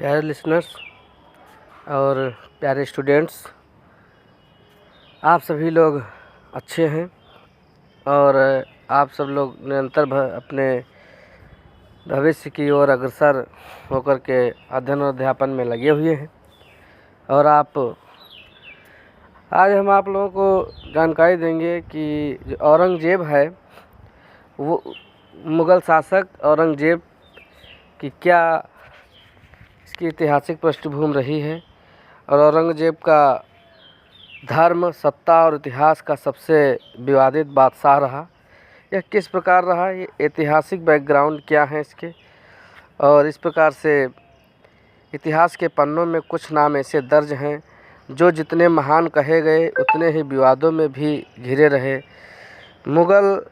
प्यारे लिसनर्स और प्यारे स्टूडेंट्स, आप सभी लोग अच्छे हैं और आप सब लोग निरंतर अपने भविष्य की ओर अग्रसर होकर के अध्ययन और अध्यापन में लगे हुए हैं। और आज हम आप लोगों को जानकारी देंगे कि जो औरंगजेब है, वो मुग़ल शासक औरंगजेब की क्या इसकी ऐतिहासिक पृष्ठभूमि रही है और औरंगजेब का धर्म, सत्ता और इतिहास का सबसे विवादित बादशाह रहा। यह किस प्रकार रहा, ये ऐतिहासिक बैकग्राउंड क्या है इसके, और इस प्रकार से इतिहास के पन्नों में कुछ नाम ऐसे दर्ज हैं जो जितने महान कहे गए उतने ही विवादों में भी घिरे रहे। मुग़ल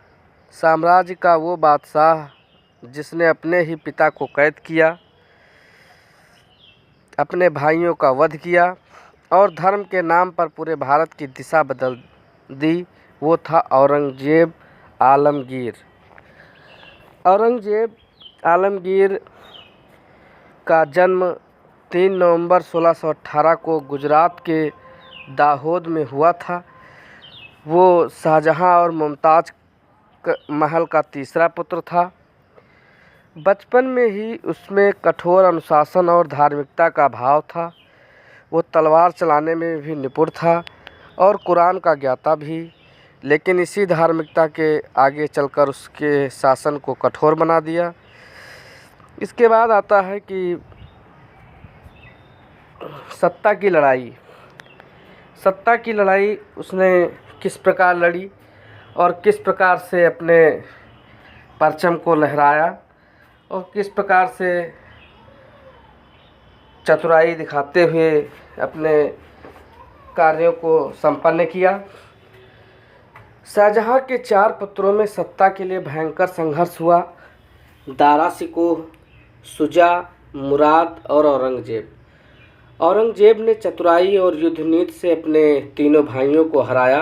साम्राज्य का वो बादशाह जिसने अपने ही पिता को कैद किया, अपने भाइयों का वध किया और धर्म के नाम पर पूरे भारत की दिशा बदल दी, वो था औरंगजेब आलमगीर। औरंगजेब आलमगीर का जन्म 3 नवंबर 1618 को गुजरात के दाहोद में हुआ था। वो शाहजहां और मुमताज़ महल का तीसरा पुत्र था। बचपन में ही उसमें कठोर अनुशासन और धार्मिकता का भाव था। वो तलवार चलाने में भी निपुण था और कुरान का ज्ञाता भी, लेकिन इसी धार्मिकता के आगे चलकर उसके शासन को कठोर बना दिया। इसके बाद आता है कि सत्ता की लड़ाई। सत्ता की लड़ाई उसने किस प्रकार लड़ी और किस प्रकार से अपने परचम को लहराया और किस प्रकार से चतुराई दिखाते हुए अपने कार्यों को संपन्न किया। शाहजहां के 4 पुत्रों में सत्ता के लिए भयंकर संघर्ष हुआ। दारा शिकोह, शुजा, मुराद और औरंगजेब। औरंगजेब ने चतुराई और युद्ध नीति से अपने तीनों भाइयों को हराया।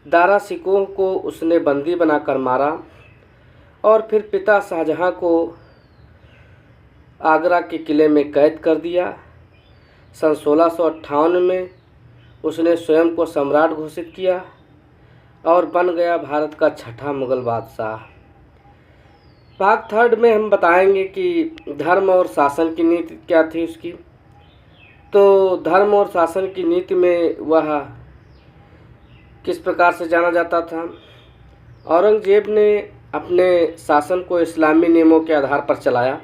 दारा शिकोह को उसने बंदी बनाकर मारा और फिर पिता शाहजहां को आगरा के किले में कैद कर दिया। सन 1658 में उसने स्वयं को सम्राट घोषित किया और बन गया भारत का छठा मुग़ल बादशाह। भाग 3 में हम बताएंगे कि धर्म और शासन की नीति क्या थी उसकी। तो धर्म और शासन की नीति में वह किस प्रकार से जाना जाता था। औरंगजेब ने अपने शासन को इस्लामी नियमों के आधार पर चलाया।